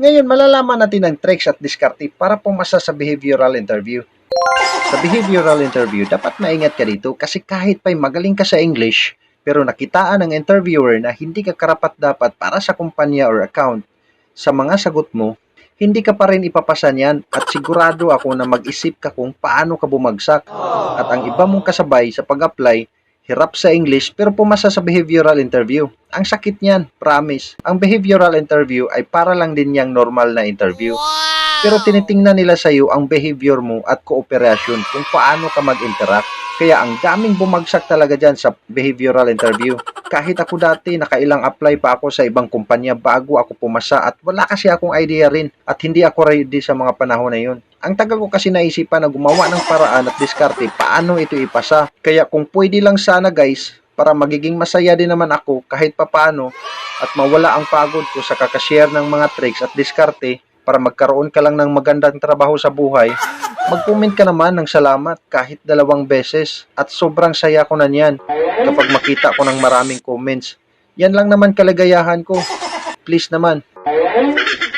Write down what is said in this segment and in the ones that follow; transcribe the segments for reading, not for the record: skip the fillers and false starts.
Ngayon, malalaman natin ang tricks at diskarte para pumasa sa behavioral interview. Sa behavioral interview, dapat maingat ka dito kasi kahit pa'y magaling ka sa English, pero nakitaan ng interviewer na hindi ka karapat-dapat para sa kumpanya or account, sa mga sagot mo, hindi ka pa rin ipapasa niyan at sigurado ako na mag-isip ka kung paano ka bumagsak. At ang iba mong kasabay sa pag-apply, hirap sa English pero pumasa sa behavioral interview. Ang sakit niyan, promise. Ang behavioral interview ay para lang din yang normal na interview. Pero tinitingnan nila sa iyo ang behavior mo at kooperasyon kung paano ka mag-interact. Kaya ang daming bumagsak talaga dyan sa behavioral interview. Kahit ako dati, nakailang apply pa ako sa ibang kumpanya bago ako pumasa at wala kasi akong idea rin at hindi ako ready sa mga panahon na yun. Ang tagal ko kasi naisipan na gumawa ng paraan at diskarte paano ito ipasa. Kaya kung pwede lang sana guys, para magiging masaya din naman ako kahit papaano at mawala ang pagod ko sa kakashare ng mga tricks at diskarte para magkaroon ka lang ng magandang trabaho sa buhay, mag-comment ka naman ng salamat kahit 2 beses at sobrang saya ko na niyan kapag makita ko ng maraming comments. Yan lang naman kaligayahan ko. Please naman.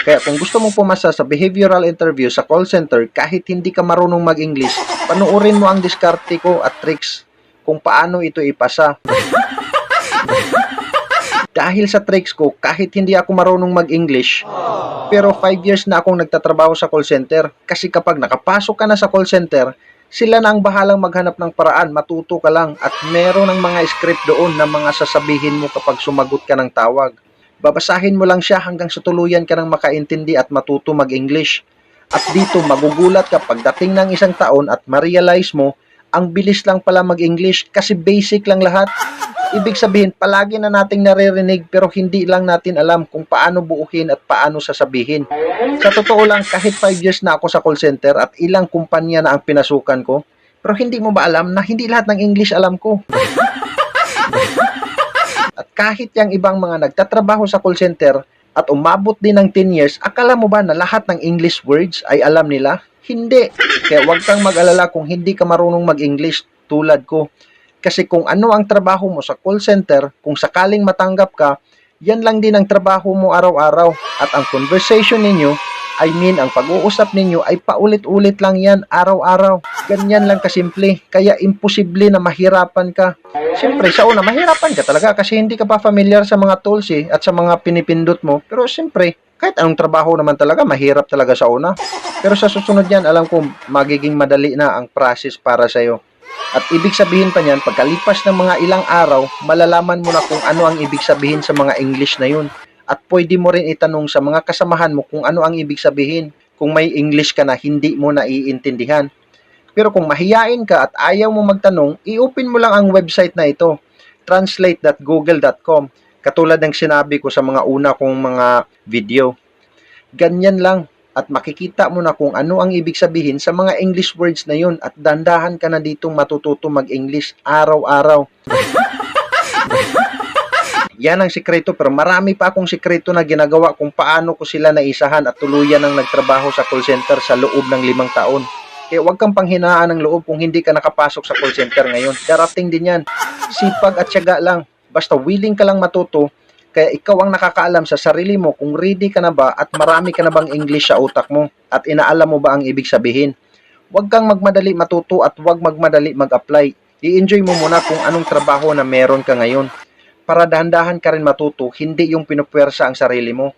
Kaya kung gusto mong pumasa sa behavioral interview sa call center kahit hindi ka marunong mag-English, panuorin mo ang diskarte ko at tricks kung paano ito ipasa. Dahil sa tricks ko, kahit hindi ako marunong mag-English, pero 5 years na akong nagtatrabaho sa call center. Kasi kapag nakapasok ka na sa call center, sila na ang bahalang maghanap ng paraan, matuto ka lang. At meron ng mga script doon na mga sasabihin mo kapag sumagot ka ng tawag. Babasahin mo lang siya hanggang sa tuluyan ka ng makaintindi at matuto mag-English. At dito magugulat ka pagdating ng 1 taon at ma-realize mo, ang bilis lang pala mag-English kasi basic lang lahat. Ibig sabihin, palagi na nating naririnig pero hindi lang natin alam kung paano buuhin at paano sasabihin. Sa totoo lang, kahit 5 years na ako sa call center at ilang kumpanya na ang pinasukan ko, pero hindi mo ba alam na hindi lahat ng English alam ko? At kahit yung ibang mga nagtatrabaho sa call center at umabot din ng 10 years, akala mo ba na lahat ng English words ay alam nila? Hindi. Kaya huwag kang mag-alala kung hindi ka marunong mag-English tulad ko. Kasi kung ano ang trabaho mo sa call center, kung sakaling matanggap ka, yan lang din ang trabaho mo araw-araw. At ang conversation ninyo, ang pag-uusap ninyo ay paulit-ulit lang yan araw-araw. Ganyan lang kasimple. Kaya imposible na mahirapan ka. Siyempre, sa una, mahirapan ka talaga kasi hindi ka pa familiar sa mga tools at sa mga pinipindot mo. Pero siyempre, kahit anong trabaho naman talaga, mahirap talaga sa una. Pero sa susunod yan, alam ko magiging madali na ang process para sa'yo. At ibig sabihin pa niyan, pagkalipas ng mga ilang araw, malalaman mo na kung ano ang ibig sabihin sa mga English na yun. At pwede mo rin itanong sa mga kasamahan mo kung ano ang ibig sabihin kung may English ka na hindi mo naiintindihan. Pero kung mahiyain ka at ayaw mo magtanong, i-open mo lang ang website na ito, translate.google.com, katulad ng sinabi ko sa mga una kong mga video. Ganyan lang. At makikita mo na kung ano ang ibig sabihin sa mga English words na yun at dandahan ka na ditong matututo mag-English araw-araw. Yan ang sikreto, pero marami pa akong sikreto na ginagawa kung paano ko sila naisahan at tuluyan ng nagtrabaho sa call center sa loob ng 5 taon. Kaya huwag kang panghinaan ng loob kung hindi ka nakapasok sa call center ngayon. Darating din yan. Sipag at tiyaga lang. Basta willing ka lang matuto. Kaya ikaw ang nakakaalam sa sarili mo kung ready ka na ba at marami ka na bang English sa utak mo at inaalam mo ba ang ibig sabihin. Huwag kang magmadali matuto at huwag magmadali mag-apply. I-enjoy mo muna kung anong trabaho na meron ka ngayon. Para dahan-dahan ka rin matuto, hindi yung pinupwersa ang sarili mo.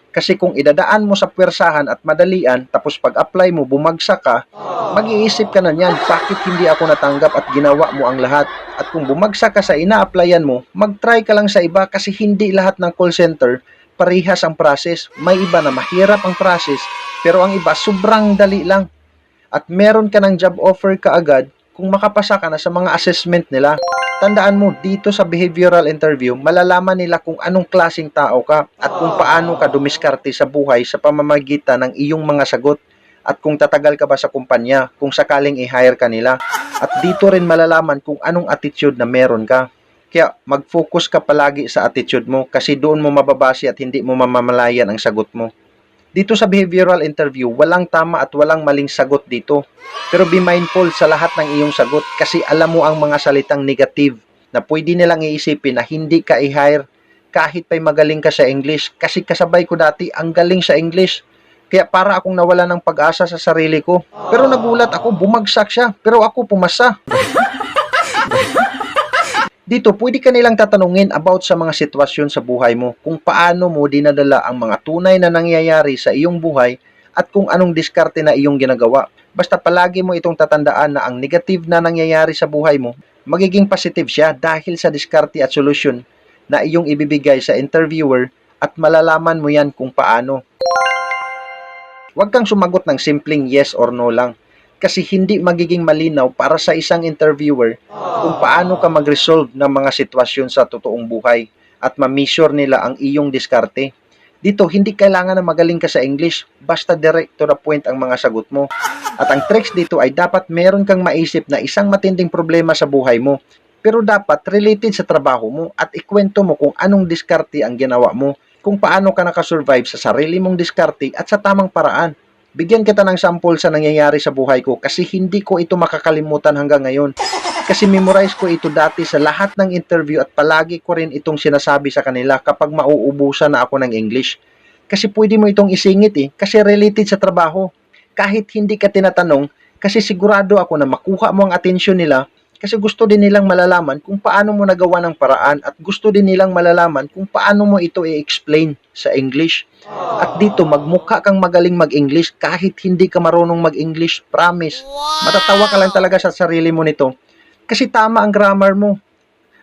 Kasi kung idadaan mo sa pwersahan at madalian, tapos pag-apply mo, bumagsak ka, mag-iisip ka na niyan, bakit hindi ako natanggap at ginawa mo ang lahat? At kung bumagsak ka sa ina-applyan mo, mag-try ka lang sa iba kasi hindi lahat ng call center parihas ang process. May iba na mahirap ang process, pero ang iba sobrang dali lang. At meron ka ng job offer kaagad kung makapasa ka na sa mga assessment nila. Tandaan mo, dito sa behavioral interview, malalaman nila kung anong klaseng tao ka at kung paano ka dumiskarte sa buhay sa pamamagitan ng iyong mga sagot at kung tatagal ka ba sa kumpanya kung sakaling i-hire ka nila. At dito rin malalaman kung anong attitude na meron ka. Kaya mag-focus ka palagi sa attitude mo kasi doon mo mababase at hindi mo mamamalayan ang sagot mo. Dito sa behavioral interview, walang tama at walang maling sagot dito. Pero be mindful sa lahat ng iyong sagot kasi alam mo ang mga salitang negative na pwede nilang iisipin na hindi ka i-hire kahit pa'y magaling ka sa English. Kasi kasabay ko dati ang galing sa English. Kaya para akong nawala ng pag-asa sa sarili ko. Pero nagulat ako, bumagsak siya. Pero ako pumasa. Dito, pwede ka nilang tatanungin about sa mga sitwasyon sa buhay mo, kung paano mo dinadala ang mga tunay na nangyayari sa iyong buhay at kung anong diskarte na iyong ginagawa. Basta palagi mo itong tatandaan na ang negative na nangyayari sa buhay mo, magiging positive siya dahil sa diskarte at solusyon na iyong ibibigay sa interviewer at malalaman mo yan kung paano. Huwag kang sumagot ng simpleng yes or no lang kasi hindi magiging malinaw para sa isang interviewer kung paano ka mag-resolve ng mga sitwasyon sa totoong buhay at ma-measure nila ang iyong diskarte. Dito, hindi kailangan na magaling ka sa English, basta direct to the point ang mga sagot mo. At ang tricks dito ay dapat meron kang maisip na isang matinding problema sa buhay mo, pero dapat related sa trabaho mo at ikwento mo kung anong diskarte ang ginawa mo, kung paano ka nakasurvive sa sarili mong diskarte at sa tamang paraan. Bigyan kita ng sample sa nangyayari sa buhay ko kasi hindi ko ito makakalimutan hanggang ngayon. Kasi memorize ko ito dati sa lahat ng interview at palagi ko rin itong sinasabi sa kanila kapag mauubusan na ako ng English. Kasi pwede mo itong isingit kasi related sa trabaho. Kahit hindi ka tinatanong, kasi sigurado ako na makuha mo ang atensyon nila kasi gusto din nilang malalaman kung paano mo nagawa ng paraan at gusto din nilang malalaman kung paano mo ito i-explain sa English. At dito, magmukha kang magaling mag-English kahit hindi ka marunong mag-English, promise. Matatawa ka lang talaga sa sarili mo nito kasi tama ang grammar mo.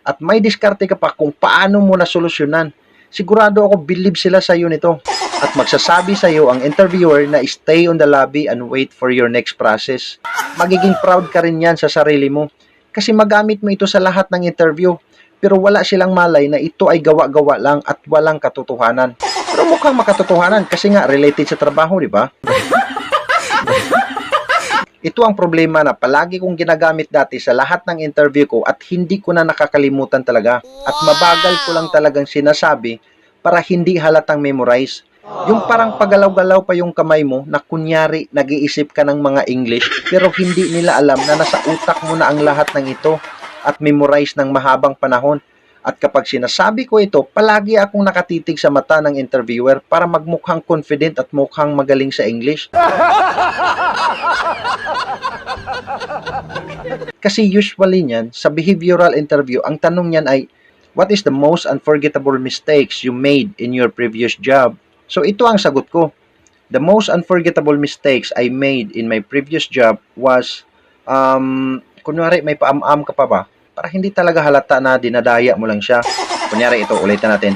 At may diskarte ka pa kung paano mo nasolusyonan. Sigurado ako believe sila sa iyo nito. At magsasabi sa iyo ang interviewer na stay on the lobby and wait for your next process. Magiging proud ka rin yan sa sarili mo. Kasi magamit mo ito sa lahat ng interview. Pero wala silang malay na ito ay gawa-gawa lang at walang katotohanan. Pero mukhang makatotohanan kasi nga related sa trabaho, di ba? Ito ang problema na palagi kong ginagamit dati sa lahat ng interview ko at hindi ko na nakakalimutan talaga. At mabagal ko lang talagang sinasabi para hindi halatang memorize. Yung parang pagalaw-galaw pa yung kamay mo na kunyari nag-iisip ka ng mga English pero hindi nila alam na nasa utak mo na ang lahat ng ito at memorize ng mahabang panahon. At kapag sinasabi ko ito, palagi akong nakatitig sa mata ng interviewer para magmukhang confident at mukhang magaling sa English. Kasi usually niyan, sa behavioral interview, ang tanong niyan ay, what is the most unforgettable mistakes you made in your previous job? So ito ang sagot ko. The most unforgettable mistakes I made in my previous job was, kunwari may paam-am ka pa ba? Para hindi talaga halata na dinadaya mo lang siya. Kunyari ito, ulitin natin.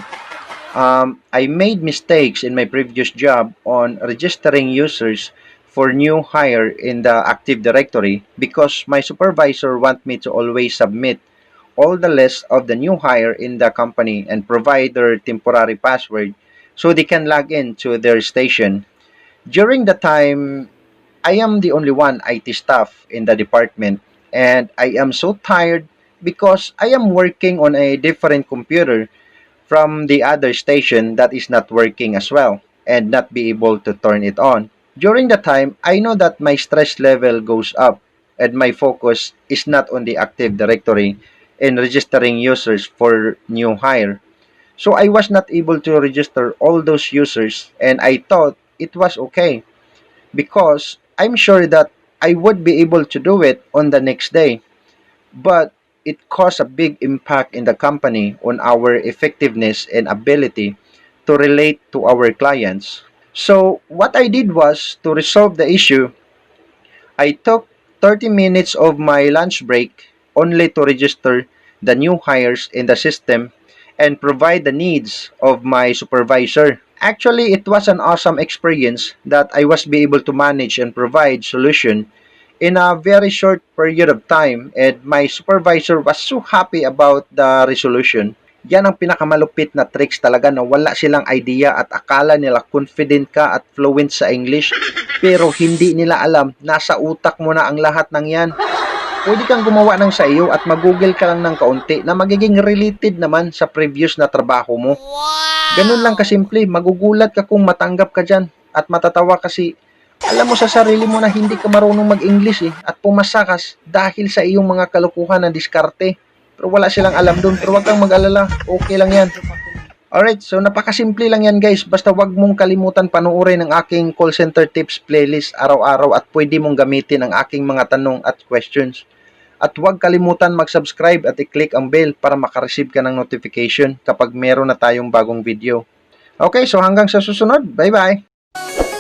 I made mistakes in my previous job on registering users for new hire in the Active Directory because my supervisor want me to always submit all the list of the new hire in the company and provide their temporary password so they can log in to their station. During the time, I am the only one IT staff in the department and I am so tired because I am working on a different computer from the other station that is not working as well and not be able to turn it on. During the time, I know that my stress level goes up and my focus is not on the Active Directory and registering users for new hire. So I was not able to register all those users and I thought it was okay because I'm sure that I would be able to do it on the next day. But it caused a big impact in the company on our effectiveness and ability to relate to our clients. So what I did was to resolve the issue. I took 30 minutes of my lunch break only to register the new hires in the system and provide the needs of my supervisor. Actually, it was an awesome experience that I was be able to manage and provide solution in a very short period of time and my supervisor was so happy about the resolution. Yan ang pinakamalupit na tricks talaga na wala silang idea at akala nila confident ka at fluent sa English pero hindi nila alam nasa utak mo na ang lahat ng yan. Pwede kang gumawa ng sa iyo at mag-google ka lang ng kaunti na magiging related naman sa previous na trabaho mo. Ganun lang kasimple, magugulat ka kung matanggap ka dyan at matatawa kasi alam mo sa sarili mo na hindi ka marunong mag-English at pumasakas dahil sa iyong mga kalukuhan na diskarte. Pero wala silang alam doon, pero huwag kang mag-alala, okay lang yan. Alright, so napakasimple lang yan guys. Basta wag mong kalimutan panoorin ang aking call center tips playlist araw-araw at pwede mong gamitin ang aking mga tanong at questions. At huwag kalimutan mag-subscribe at i-click ang bell para makareceive ka ng notification kapag meron na tayong bagong video. Okay, so hanggang sa susunod. Bye-bye!